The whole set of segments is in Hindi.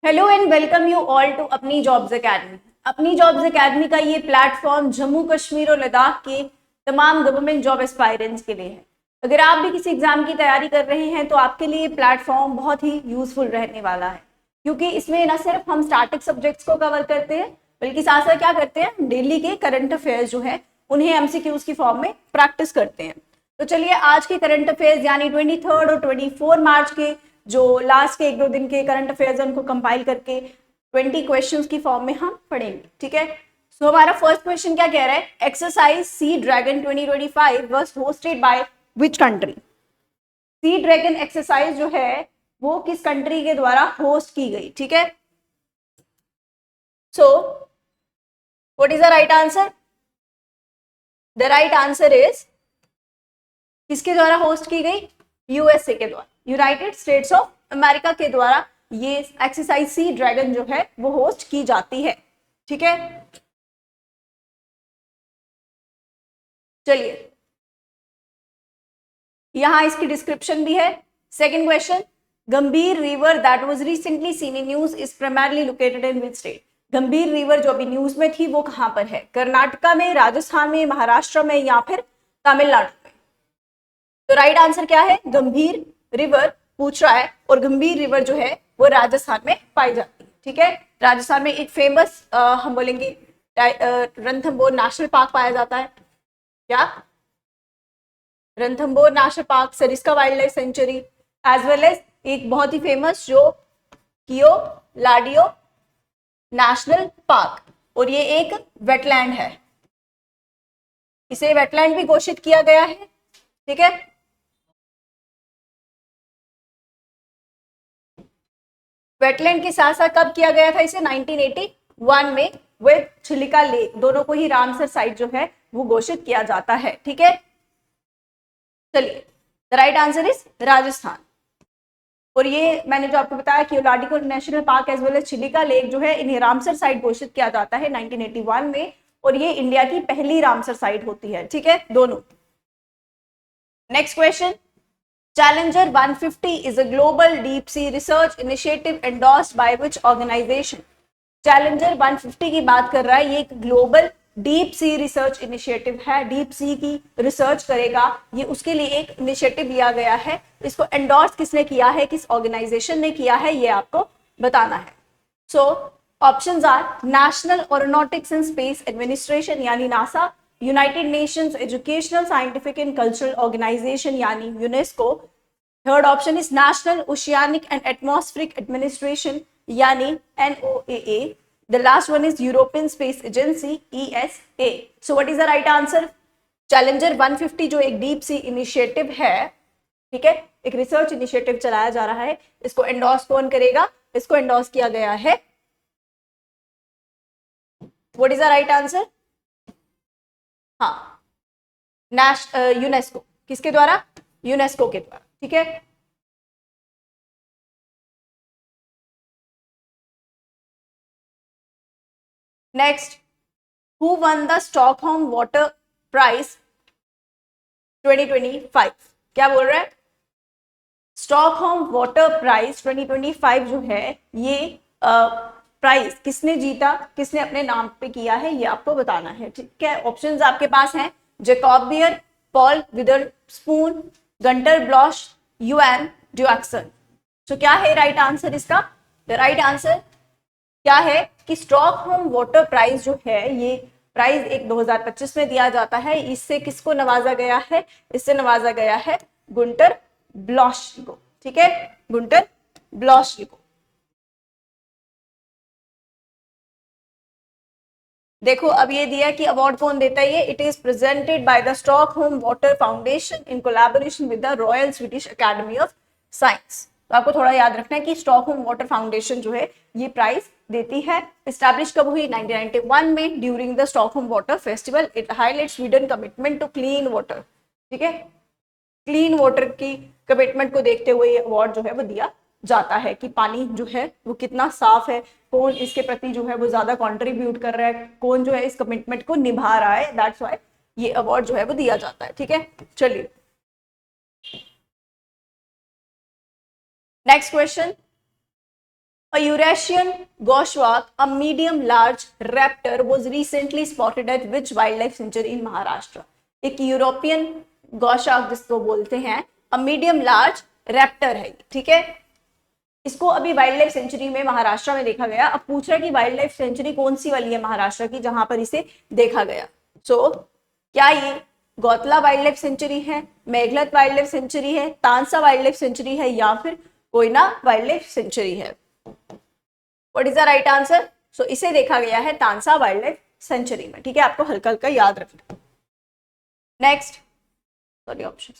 Hello and welcome you all to अपनी जॉब्स एकेडमी। अपनी जॉब्स एकेडमी का ये प्लेटफॉर्म जम्मू कश्मीर और लद्दाख के तमाम गवर्नमेंट जॉब एस्पायरेंट्स के लिए है। अगर आप भी किसी एग्जाम की तैयारी कर रहे हैं तो आपके लिए ये प्लेटफॉर्म बहुत ही यूजफुल रहने वाला है, क्योंकि इसमें न सिर्फ हम स्टैटिक सब्जेक्ट्स को कवर करते हैं बल्कि साथ साथ क्या करते हैं, डेली के करंट अफेयर्स जो है उन्हें एमसीक्यूज की फॉर्म में प्रैक्टिस करते हैं। तो चलिए आज के करंट अफेयर्स यानी 23 और 24 मार्च के जो लास्ट के एक दो दिन के करंट अफेयर्स उनको कंपाइल करके 20 क्वेश्चंस की फॉर्म में हम पढ़ेंगे। ठीक है, सो हमारा फर्स्ट क्वेश्चन क्या कह रहा है, exercise sea dragon 2025 was hosted by which country. Sea dragon exercise जो है वो किस कंट्री के द्वारा होस्ट की गई। ठीक है, सो what is the right answer? The right answer is किसके द्वारा होस्ट की गई? यूएसए के द्वारा, यूनाइटेड स्टेट्स ऑफ अमेरिका के द्वारा ये एक्सरसाइज सी ड्रैगन जो है वो होस्ट की जाती है। ठीक है, चलिए यहां इसकी डिस्क्रिप्शन भी है। सेकंड क्वेश्चन, गंभीर river that was recently seen in news is primarily located in which state. गंभीर रिवर जो अभी न्यूज में थी वो कहां पर है? कर्नाटका में, राजस्थान में, महाराष्ट्र में या फिर तमिलनाडु में? तो राइट आंसर क्या है? गंभीर रिवर पूछ रहा है और गंभीर रिवर जो है वो राजस्थान में पाई जाती है। ठीक है, राजस्थान में एक फेमस हम बोलेंगे रणथंभौर नेशनल पार्क पाया जाता है। क्या? Ranthambore national park, Sariska wild life sanctuary, as well as एक बहुत ही फेमस जो कियोलाडियो नेशनल पार्क, और ये एक वेटलैंड है, इसे वेटलैंड भी घोषित किया गया है। ठीक है, वेटलैंड के साथ साथ कब किया गया था इसे? 1981 में विद चिलिका लेक, दोनों को ही रामसर साइट जो है वो घोषित किया जाता है। ठीक है, चलिए the right answer is Rajasthan. और ये मैंने जो आपको बताया कि Keoladeo national park as well as Chilika lake जो है इन्हें रामसर साइट घोषित किया जाता है 1981 में, और ये इंडिया की पहली रामसर साइट होती है। ठीक है, दोनों। Next question, Challenger 150 is a global deep sea research initiative endorsed by which organization? Challenger 150 की बात कर रहा है, ये एक global deep sea research initiative है, डीप सी की रिसर्च करेगा, ये उसके लिए एक इनिशिएटिव लिया गया है। इसको एंडोर्स किसने किया है, किस ऑर्गेनाइजेशन ने किया है, ये आपको बताना है। So options are National Aeronautics and Space Administration यानी NASA, United Nations Educational Scientific and Cultural Organization यानी UNESCO, third option is National Oceanic and Atmospheric Administration यानी NOAA, the last one is European Space Agency ESA। So what is the right answer? Challenger 150 जो एक डीप सी इनिशिएटिव है, ठीक है, एक रिसर्च इनिशिएटिव चलाया जा रहा है, इसको एंडोर्स कौन करेगा? इसको एंडोर्स किया गया है, what is the right answer? हाँ, यूनेस्को। किसके द्वारा? यूनेस्को के द्वारा। ठीक है, next, who won the Stockholm water prize 2025? क्या बोल रहा है? स्टॉकहोम वाटर प्राइज 2025 जो है ये प्राइज किसने जीता, किसने अपने नाम पे किया है, ये आपको बताना है। ठीक है, ऑप्शंस आपके पास हैं, Jacob Bear, Paul Witherspoon, Gunter Bloschl, Yuan Daoxian. तो क्या है राइट आंसर इसका? द राइट आंसर क्या है कि स्टॉकहोम वाटर प्राइज जो है ये प्राइज एक 2025 में दिया जाता है। इससे किसको नवाजा गया है? इससे नवाजा गया है गुंटर ब्लॉश को। ठीक है, गुंटर ब्लॉश को। देखो अब ये दिया कि अवार्ड कौन देता है, ये it is presented by the Stockholm water foundation in collaboration with the royal Swedish academy of science. तो आपको थोड़ा याद रखना है कि स्टॉकहोम वाटर फाउंडेशन जो है ये प्राइज देती है। एस्टैब्लिश कब हुई? 1991 में during the Stockholm water festival. It highlights Sweden commitment to clean water. ठीक है, क्लीन वाटर की कमिटमेंट को देखते हुए ये अवार्ड जो है वो दिया जाता है कि पानी जो है वो कितना साफ है, कौन इसके प्रति जो है वो ज्यादा कंट्रीब्यूट कर रहा है, कौन जो है इस कमिटमेंट को निभा रहा है, दैट्स व्हाई ये अवार्ड जो है वो दिया जाता है। ठीक है, चलिए next question, A Eurasian goshawk, a medium-large raptor, was recently spotted at which wildlife sanctuary in Maharashtra? एक यूरोपियन गौशाक जिसको बोलते हैं, a medium-large raptor है, ठीक है। इसको अभी वाइल्ड लाइफ सेंचुरी में महाराष्ट्र में देखा गया। अब पूछ रहा है कि वाइल्ड लाइफ सेंचुरी कौन सी वाली है महाराष्ट्र की जहां पर इसे देखा गया। सो क्या ये गौतला वाइल्ड लाइफ सेंचुरी है, मेघलत वाइल्ड लाइफ सेंचुरी है, तानसा वाइल्ड लाइफ सेंचुरी है, या फिर कोयना वाइल्ड लाइफ सेंचुरी है? What is the right answer? So इसे देखा गया है तानसा वाइल्ड लाइफ सेंचुरी में, ठीक है। आपको हल्का हल्का याद रखना। Next, sorry, option.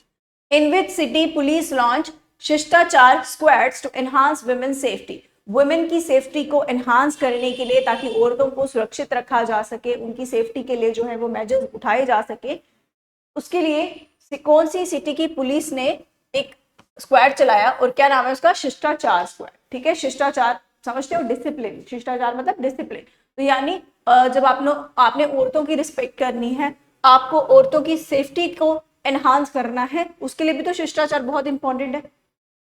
In which city police launch शिष्टाचार squads to enhance women safety? Women की सेफ्टी को एनहांस करने के लिए, ताकि औरतों को सुरक्षित रखा जा सके, उनकी सेफ्टी के लिए जो है वो मेजर्स उठाए जा सके, उसके लिए कौन सी सिटी की पुलिस ने एक स्क्वाड चलाया और क्या नाम है उसका? शिष्टाचार स्क्वाड, ठीक है। शिष्टाचार समझते हो, डिसिप्लिन। शिष्टाचार मतलब डिसिप्लिन। तो यानी जब आपने औरतों की रिस्पेक्ट करनी है, आपको औरतों की सेफ्टी को एनहांस करना है, उसके लिए भी तो शिष्टाचार बहुत इंपॉर्टेंट है,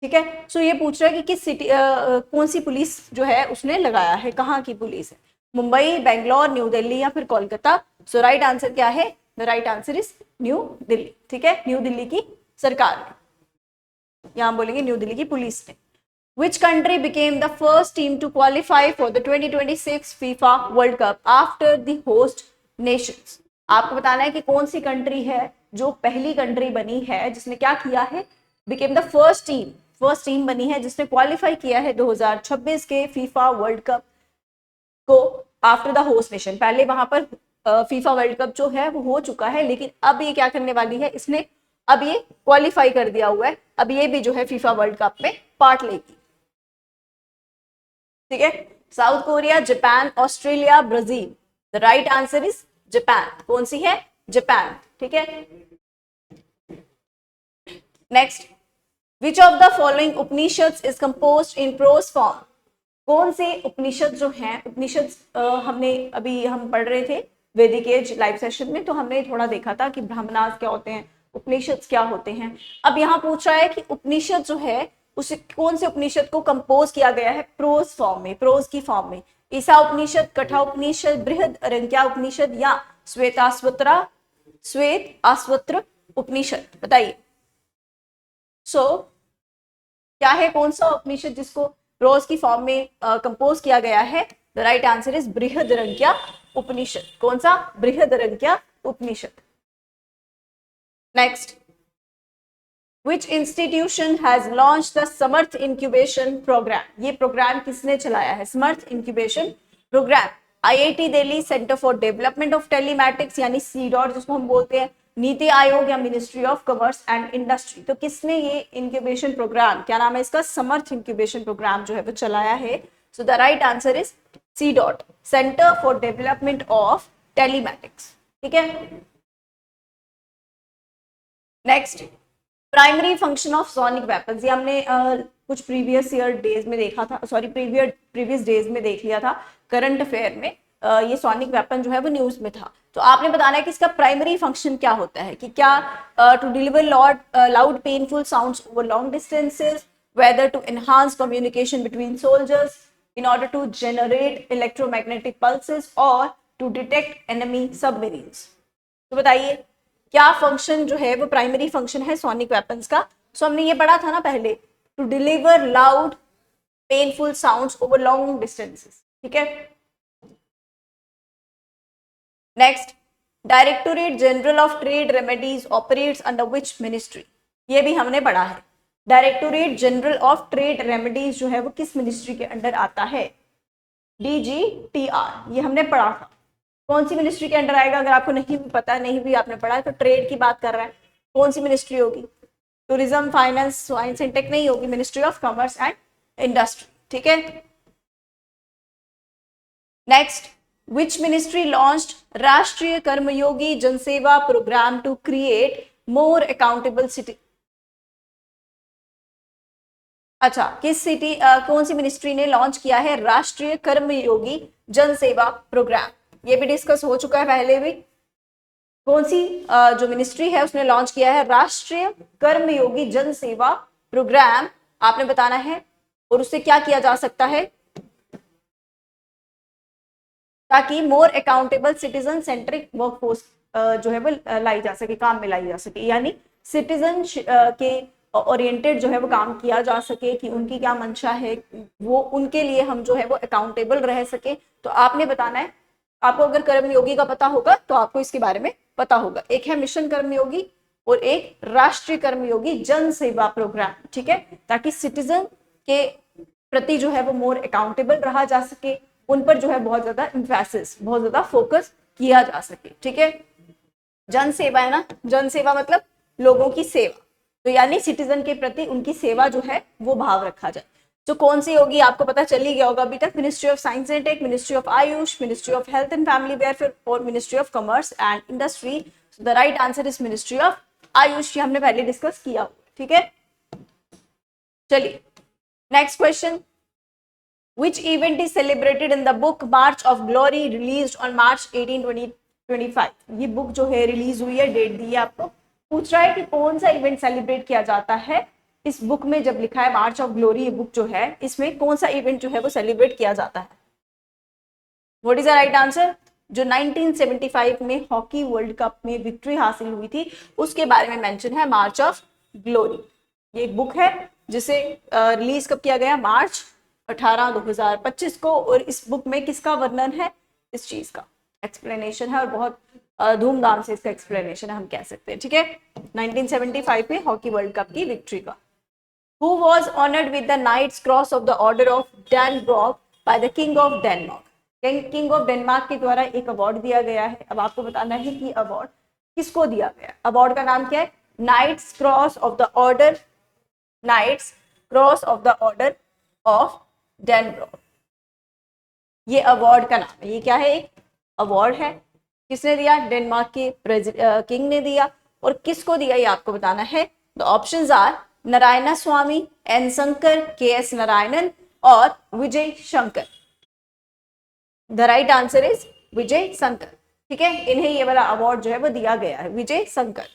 ठीक है। सो ये पूछ रहा है कि किस सिटी कौन सी पुलिस जो है उसने लगाया है, कहाँ की पुलिस है? मुंबई, बेंगलोर, न्यू दिल्ली या फिर कोलकाता? सो राइट आंसर क्या है? The right answer is new Delhi, ठीक है। न्यू दिल्ली की सरकार ने, यहां बोलेंगे न्यू दिल्ली की पुलिस ने। Which country became the first team to qualify for the 2026 FIFA World Cup after the host nations? आपको बताना है कि कौन सी कंट्री है जो पहली कंट्री बनी है जिसने क्या किया है? became the first team बनी है जिसने क्वालिफाई किया है 2026 के फीफा वर्ल्ड कप को आफ्टर द होस्ट नेशन। पहले वहां पर फीफा वर्ल्ड कप जो है वो हो चुका है, लेकिन अब ये क्या करने वाली है, इसने अब ये क्वालिफाई कर दिया हुआ है, अब ये भी जो है फीफा वर्ल्ड कप में पार्ट लेगी, ठीक है। South Korea, Japan, Australia, Brazil? The right answer is Japan. कौन सी है? जापान, ठीक है। Next, which of the following Upanishads is composed in prose form? कौन से उपनिषद जो हैं, उपनिषद हमने अभी हम पढ़ रहे थे वैदिक एज लाइव सेशन में, तो हमने थोड़ा देखा था कि ब्राह्मणास क्या होते हैं, उपनिषद क्या होते हैं। अब यहाँ पूछ रहा है कि उपनिषद जो है उसे कौन से उपनिषद को कंपोज किया गया है प्रोज फॉर्म में, प्रोज की फॉर्म में? ईसा उपनिषद, कठा उपनिषद, बृहद अरंक्या उपनिषद या श्वेत आश्वत्र उपनिषद? बताइए। सो क्या है, कौन सा उपनिषद जिसको प्रोज की फॉर्म में कंपोज किया गया है? द राइट आंसर इज बृहद अरंक्या उपनिषद। कौन सा? Brihadaranyaka Upanishad. Next, Which institution has launched the Samarth incubation program? ये प्रोग्राम किसने चलाया है? Samarth incubation program। IIT Delhi, Centre for Development of Telematics यानी CDOT जिसको हम बोलते हैं, नीति आयोग या Ministry of commerce and Industry? तो किसने ये इंक्यूबेशन प्रोग्राम, क्या नाम है इसका? समर्थ इंक्यूबेशन प्रोग्राम जो है वो चलाया है। So the right answer is CDOT, centre for Development of telematics, ठीक है। Next, primary function of sonic weapons. ये हमने कुछ प्रीवियस डेज में देखा था, सॉरी प्रीवियस डेज में देख लिया था करंट अफेयर में। ये सोनिक वेपन जो है वो न्यूज में था। तो आपने बताना है कि इसका प्राइमरी फंक्शन क्या होता है, कि क्या to deliver loud painful sounds over long distances, whether to enhance communication between soldiers, in order to generate electromagnetic pulses और टू डिटेक्ट एनिमी सबमरीन्स? तो बताइए क्या फंक्शन जो है वो प्राइमरी फंक्शन है सोनिक वेपन्स का? सो हमने ये पढ़ा था ना पहले, to deliver loud painful sounds over long distances, ठीक है। Next, directorate general of trade remedies operates under which ministry? ये भी हमने पढ़ा है। Directorate general of trade remedies जो है वो किस मिनिस्ट्री के अंडर आता है? DGTR, ये हमने पढ़ा था। कौन सी मिनिस्ट्री के अंडर आएगा? अगर आपको नहीं भी पता, नहीं भी आपने पढ़ा है, तो ट्रेड की बात कर रहा है, कौन सी मिनिस्ट्री होगी? Tourism, finance, science and tech नहीं होगी, ministry of commerce and industry, ठीक है। Next, which ministry launched Rashtriya Karmayogi Janseva programme to create more accountable city? अच्छा, किस सिटी कौन सी मिनिस्ट्री ने लॉन्च किया है राष्ट्रीय कर्मयोगी जनसेवा प्रोग्राम? ये भी डिस्कस हो चुका है पहले भी। कौन सी जो मिनिस्ट्री है उसने लॉन्च किया है राष्ट्रीय कर्मयोगी जन सेवा प्रोग्राम? आपने बताना है, और उससे क्या किया जा सकता है? ताकि मोर अकाउंटेबल सिटीजन सेंट्रिक वर्कफोर्स जो है वो लाई जा सके, काम में लाई जा सके, यानी सिटीजन के ओरिएंटेड जो है वो काम किया जा सके कि उनकी क्या मंशा है, वो उनके लिए हम जो है वो अकाउंटेबल रह सके। तो आपने बताना है, आपको अगर कर्मयोगी का पता होगा तो आपको इसके बारे में पता होगा। एक है मिशन कर्मयोगी और एक राष्ट्रीय कर्मयोगी जन सेवा प्रोग्राम, ठीक है, ताकि सिटीजन के प्रति जो है वो मोर अकाउंटेबल रहा जा सके, उन पर जो है बहुत ज्यादा इम्फेसिस, बहुत ज्यादा फोकस किया जा सके, ठीक है। जन सेवा है ना, जन सेवा मतलब लोगों की सेवा, तो यानी सिटीजन के प्रति उनकी सेवा जो है वो भाव रखा जाए। तो कौन सी होगी आपको पता चल ही गया होगा अभी तक, ministry of science and tech, ministry of AYUSH, ministry of health and family welfare और ministry of commerce and industry. The right answer is ministry of AYUSH, ये हमने पहले डिस्कस किया, ठीक है। चलिए next question, which event is celebrated in the book March of Glory released on March 18, 2025। ये बुक जो है रिलीज हुई है, डेट दी है आपको, पूछ रहा है कि कौन सा इवेंट सेलिब्रेट किया जाता है इस बुक में। जब लिखा है मार्च ऑफ ग्लोरी, ये बुक जो है इसमें कौन सा इवेंट जो है वो सेलिब्रेट किया जाता है। What is the right answer? जो 1975 में हॉकी वर्ल्ड कप में विक्ट्री हासिल हुई थी उसके बारे में मेंशन है, मार्च ऑफ ग्लोरी। ये एक बुक है जिसे रिलीज कब किया गया, मार्च 18 2025 को, और इस बुक में किसका वर्णन है, इस चीज का एक्सप्लेनेशन है, और बहुत धूमधाम से इसका एक्सप्लेनेशन है हम कह सकते हैं, ठीक है। 1975 में हॉकी वर्ल्ड कप की विक्ट्री का। Who was honored with the Knight's Cross of the Order of Dannebrog by the King of Denmark? King of Denmark के द्वारा एक अवार्ड दिया गया है। अब आपको बताना है कि अवार्ड किसको दिया गया। अवार्ड का नाम क्या है? Knight's Cross of the Order, Knight's Cross of the Order of Dannebrog, ये अवार्ड का नाम है। ये क्या है? एक अवार्ड है। किसने दिया? डेनमार्क के किंग ने दिया। और किसको दिया ये आपको बताना है। The options are Narayan Swamy, N Shankar, K S Narayanan और Vijay Shankar. The right answer is Vijay Shankar, ठीक है। इन्हें ये वाला अवार्ड जो है वो दिया गया है, Vijay Shankar.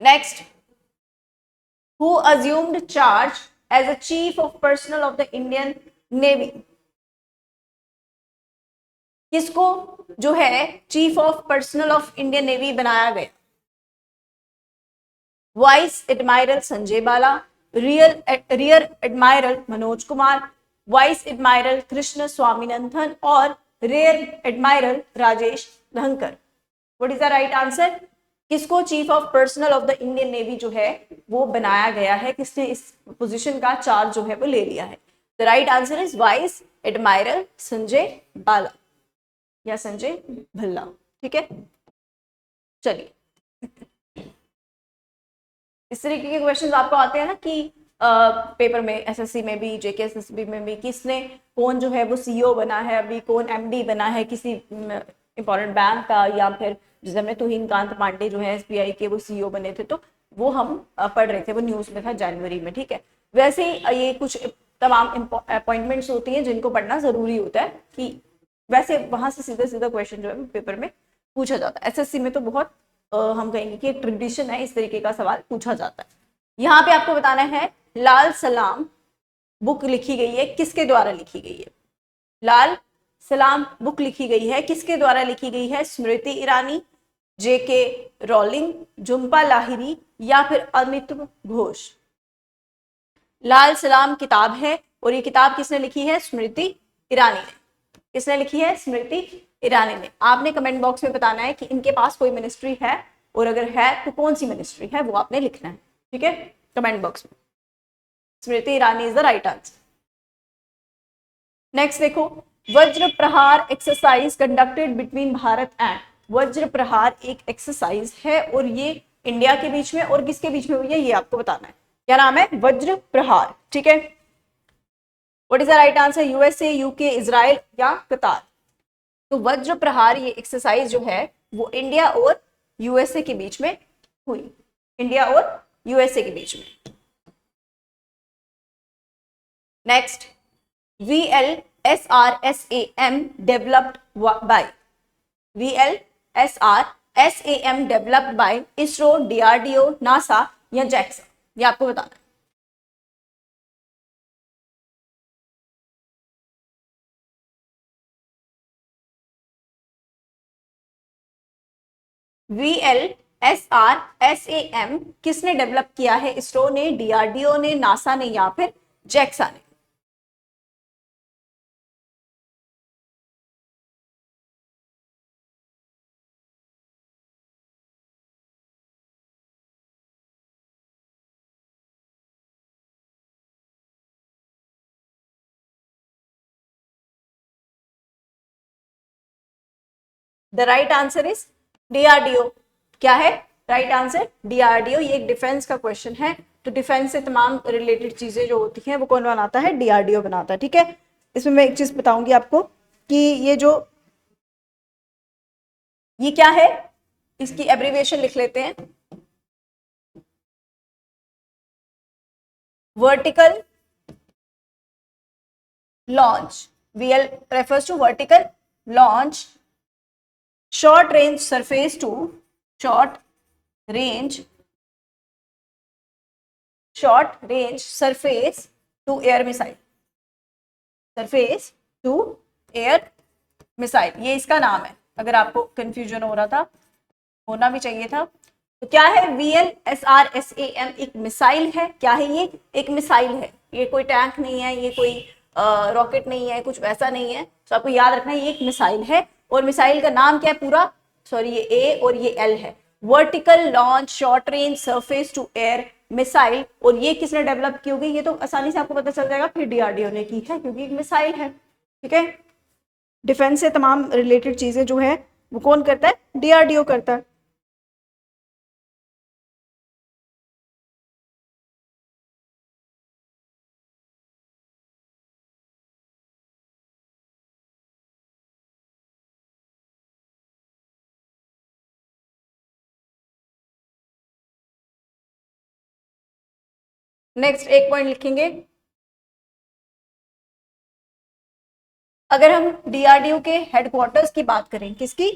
Next, who assumed charge as a chief of personnel of the Indian Navy? किसको जो है chief of personnel of Indian Navy बनाया गया? Vice admiral Sanjay Bala, rear admiral Manoj Kumar, vice admiral Krishna Swaminathan और rear admiral Rajesh Dhankhar. What is the right answer? किसको chief of personnel of the Indian Navy जो है वो बनाया गया है? किसने इस पोजीशन का चार्ज जो है वो ले लिया है? The right answer is vice admiral Sanjay Bala या संजय भल्ला, ठीक है। चलिए, इस तरीके के क्वेश्चंस आपको आते हैं ना कि पेपर में, एसएससी में भी, जेके एसएसबी में भी, किसने, कौन जो है वो सीईओ बना है, अभी कौन एमडी बना है किसी इंपॉर्टेंट बैंक का, या फिर जिस समय तुहिन कांत पांडे जो है एसबीआई के वो सीईओ बने थे, तो वो हम पढ़ रहे थे, वो न्यूज में था जनवरी में, ठीक है। वैसे ही ये कुछ तमाम अपॉइंटमेंट्स होती हैं जिनको पढ़ना जरूरी होता है, कि वैसे वहां से सीधा सीधा क्वेश्चन जो है पेपर में पूछा जाता है। एसएससी में तो बहुत हम कहेंगे कि ट्रेडिशन है, इस तरीके का सवाल पूछा जाता है। यहाँ पे आपको बताना है लाल सलाम बुक लिखी गई है, किसके द्वारा लिखी गई है? लाल सलाम बुक लिखी गई है, किसके द्वारा लिखी गई है? स्मृति ईरानी, जेके रॉलिंग, झुम्पा लाहिरी या फिर अमिताभ घोष। लाल सलाम किताब है और ये किताब किसने लिखी है? स्मृति ईरानी ने। किसने लिखी है? स्मृति ईरानी ने। आपने कमेंट बॉक्स में बताना है कि इनके पास कोई मिनिस्ट्री है, और अगर है तो कौन सी मिनिस्ट्री है वो आपने लिखना है, ठीक है, कमेंट बॉक्स में। Smriti Irani is the right answer. Next देखो, Vajra Prahar exercise conducted between Bharat and. Vajra Prahar एक एक्सरसाइज है और ये इंडिया के बीच में और किसके बीच में हुई है ये आपको बताना है। क्या नाम है? वज्र प्रहार, ठीक है। What is the right answer? USA, UK, Israel या कतार। तो वज्र प्रहार ये एक्सरसाइज जो है वो इंडिया और यूएसए के बीच में हुई, इंडिया और यूएसए के बीच में। Next, VLSRSAM developed by, VLSRSAM developed by ISRO, DRDO, NASA या जैक्सा, ये आपको बताना है। VLSRSAM किसने डेवलप किया है? इसरो ने, डीआरडीओ ने, नासा ने या फिर जेक्सा ने? The right answer is DRDO. क्या है राइट आंसर? डीआरडीओ। ये एक डिफेंस का क्वेश्चन है, तो डिफेंस से तमाम रिलेटेड चीजें जो होती हैं वो कौन बनाता है? डीआरडीओ बनाता है। ठीक है, इसमें मैं एक चीज बताऊंगी आपको कि ये क्या है, इसकी एब्रीविएशन लिख लेते हैं। Vertical launch, VL refers to vertical launch short range surface to short range surface to air missile, surface to air missile, ये इसका नाम है। अगर आपको कंफ्यूजन हो रहा था, होना भी चाहिए था। तो क्या है? VLSRSAM एक मिसाइल है। क्या है ये? एक मिसाइल है। ये कोई टैंक नहीं है, ये कोई रॉकेट नहीं है, कुछ वैसा नहीं है। तो आपको याद रखना है ये एक मिसाइल है। और मिसाइल का नाम क्या है पूरा? सॉरी, ये ए और ये एल है। Vertical launch short range surface to air missile. और ये किसने डेवलप की होगी? ये तो आसानी से आपको पता चल जाएगा, फिर डीआरडीओ ने की है, क्योंकि एक मिसाइल है। ठीक है, डिफेंस से तमाम रिलेटेड चीजें जो है वो कौन करता है? डीआरडीओ करता है। नेक्स्ट एक पॉइंट लिखेंगे। अगर हम डीआरडीओ के हेडक्वार्टर्स की बात करें, किसकी?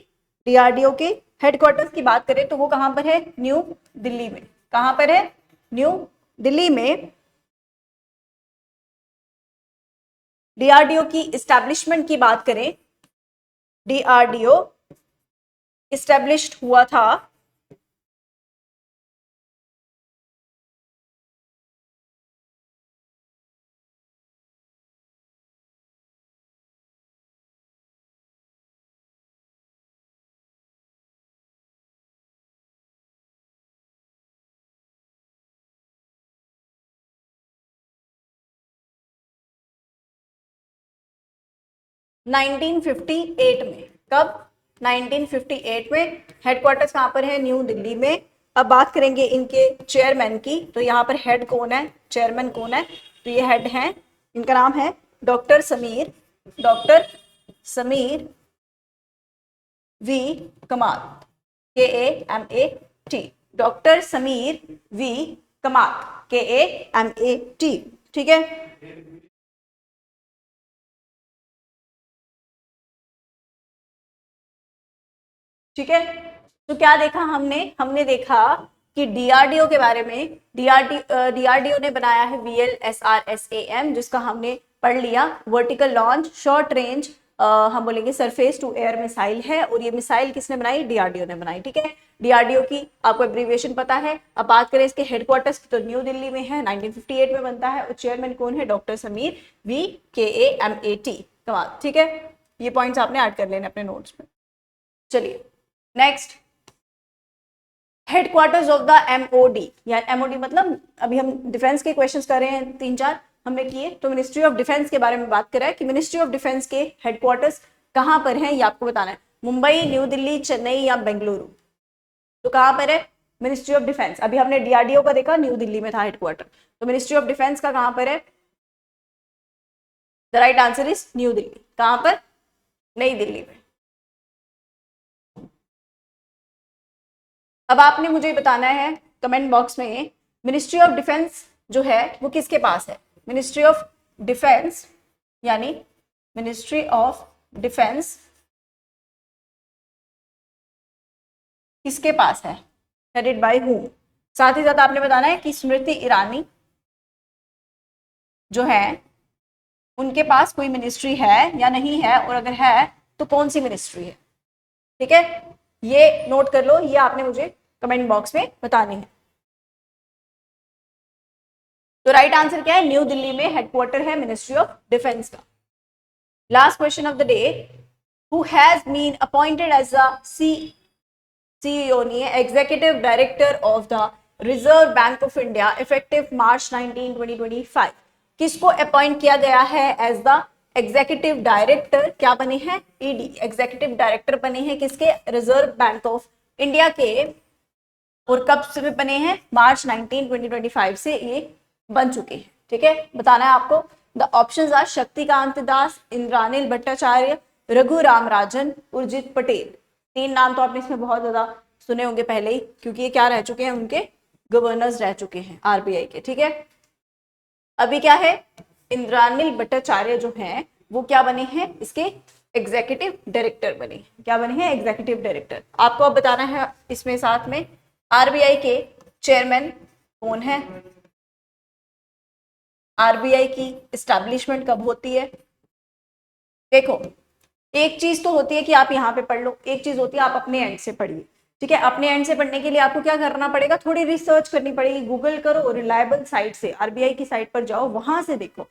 डीआरडीओ के हेडक्वार्टर्स की बात करें तो वो कहां पर है? न्यू दिल्ली में। कहां पर है? न्यू दिल्ली में। डीआरडीओ की इस्टेब्लिशमेंट की बात करें, डीआरडीओ इस्टेब्लिश्ड हुआ था 1958 में। कब? 1958 में। हेडक्वार्टर्स कहां पर है? न्यू दिल्ली में। अब बात करेंगे इनके चेयरमैन की, तो यहाँ पर हेड कौन है, चेयरमैन कौन है? तो ये हेड हैं, इनका नाम है doctor Sameer, doctor Sameer V Kamal, KAMAT, doctor Sameer V Kamal, KAMAT। ठीक है, ठीक है। तो क्या देखा हमने? हमने देखा कि डीआरडीओ के बारे में, डीआरडीओ ने बनाया है VLSRSAM, जिसका हमने पढ़ लिया। वर्टिकल लॉन्च शॉर्ट रेंज, हम बोलेंगे सरफेस टू एयर मिसाइल है। और ये मिसाइल किसने बनाई? डीआरडीओ ने बनाई। ठीक है, डीआरडीओ की आपको एब्रीविएशन पता है। अब बात करें इसके हेडक्वार्टर्स की, तो न्यू दिल्ली में है, 1958 में बनता है। और चेयरमैन कौन है? डॉक्टर समीर वी, KAMAT कमाल। ठीक है, ये पॉइंट्स आपने ऐड कर लेने अपने नोट्स में। चलिए next, headquarters of the MOD, या MOD मतलब, अभी हम डिफेंस के क्वेश्चंस कर रहे हैं, 3-4 हमने किए। तो मिनिस्ट्री ऑफ डिफेंस के बारे में बात कर रहा है कि मिनिस्ट्री ऑफ डिफेंस के हेडक्वार्टर्स कहां पर हैं, ये आपको बताना है। मुंबई, न्यू दिल्ली, चेन्नई या बेंगलुरु? तो कहां पर है मिनिस्ट्री ऑफ डिफेंस? अभी हमने डीआरडीओ का देखा, न्यू दिल्ली में था हेडक्वार्टर। तो मिनिस्ट्री ऑफ डिफेंस का कहां पर है? The right answer is new Delhi. कहां पर? नई दिल्ली में। अब आपने मुझे बताना है कमेंट बॉक्स में, मिनिस्ट्री ऑफ डिफेंस जो है वो किसके पास है? मिनिस्ट्री ऑफ डिफेंस, यानी मिनिस्ट्री ऑफ डिफेंस किसके पास है? Headed by whom? साथ ही साथ आपने बताना है कि स्मृति ईरानी जो है उनके पास कोई मिनिस्ट्री है या नहीं है, और अगर है तो कौन सी मिनिस्ट्री है। ठीक है, ये नोट कर लो, ये आपने मुझे कमेंट बॉक्स में बताने हैं। तो राइट आंसर क्या है, न्यू दिल्ली में हेडक्वार्टर है मिनिस्ट्री ऑफ डिफेंस का। Last question of the day, who has been appointed as a CEO नहीं है, executive director of the Reserve Bank of India effective March 19, 2025। किसको अपॉइंट किया गया है एज द एग्जीक्यूटिव डायरेक्टर, क्या बने हैं, ईडी, एग्जीक्यूटिव डायरेक्टर बने हैं किसके, रिजर्व बैंक ऑफ इंडिया के, और कब से बने हैं, मार्च 19, 2025 से ये बन चुके हैं। ठीक है, बताना है आपको। The options are Shaktikanta Das, इंद्रानिल Bhattacharya, Raghuram Rajan, Urjit Patel. 3 नाम तो आपने इसमें बहुत ज्यादा सुने होंगे पहले ही, क्योंकि ये क्या रह चुके हैं, उनके गवर्नर्स रह चुके हैं आरबीआई के। ठीक है, अभी क्या है, इंद्रानिल भट्टाचार्य जो हैं वो क्या बने हैं, इसके एग्जीक्यूटिव डायरेक्टर बने। क्या बने हैं, एग्जीक्यूटिव डायरेक्टर। आपको अब बताना है इसमें साथ में आरबीआई के चेयरमैन कौन है, आरबीआई की एस्टैब्लिशमेंट कब होती है। देखो, एक चीज तो होती है कि आप यहाँ पे पढ़ लो, एक चीज होती है आप अपने एंड से पढ़िए। ठीक है, अपने एंड से पढ़ने के लिए आपको क्या करना पड़ेगा, थोड़ी रिसर्च करनी पड़ेगी, गूगल करो, रिलायबल साइट से आरबीआई की साइट पर जाओ, वहां से देखो।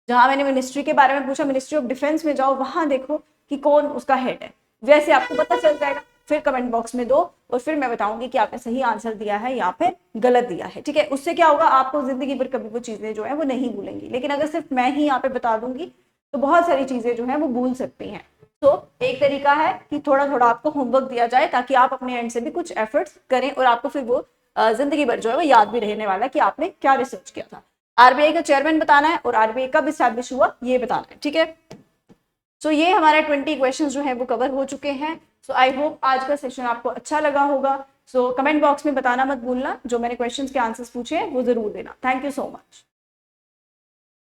जहां मैंने मिनिस्ट्री के बारे में पूछा, मिनिस्ट्री ऑफ डिफेंस में जाओ, वहां देखो कि कौन उसका हेड है, वैसे आपको पता चल जाएगा। फिर कमेंट बॉक्स में दो और फिर मैं बताऊंगी कि आपने सही आंसर दिया है या फिर गलत दिया है। ठीक है, उससे क्या होगा, आपको जिंदगी भर कभी वो चीजें जो है वो नहीं भूलेंगी। लेकिन अगर सिर्फ मैं ही यहाँ पे बता दूंगी तो बहुत सारी चीजें जो है वो भूल सकती हैं। तो एक तरीका है कि थोड़ा थोड़ा आपको होमवर्क दिया जाए, ताकि आप अपने एंड से भी कुछ एफर्ट्स करें और आपको फिर वो जिंदगी भर जो है वो याद भी रहने वाला है कि आपने क्या रिसर्च किया था। आरबीआई का चेयरमैन बताना है और आरबीआई कब स्टैब्लिश हुआ ये बताना है। ठीक है, सो ये हमारा 20 क्वेश्चन जो है वो कवर हो चुके हैं। सो आई होप आज का सेशन आपको अच्छा लगा होगा। सो कमेंट बॉक्स में बताना मत भूलना, जो मैंने क्वेश्चंस के आंसर्स पूछे हैं वो जरूर देना। Thank you so much.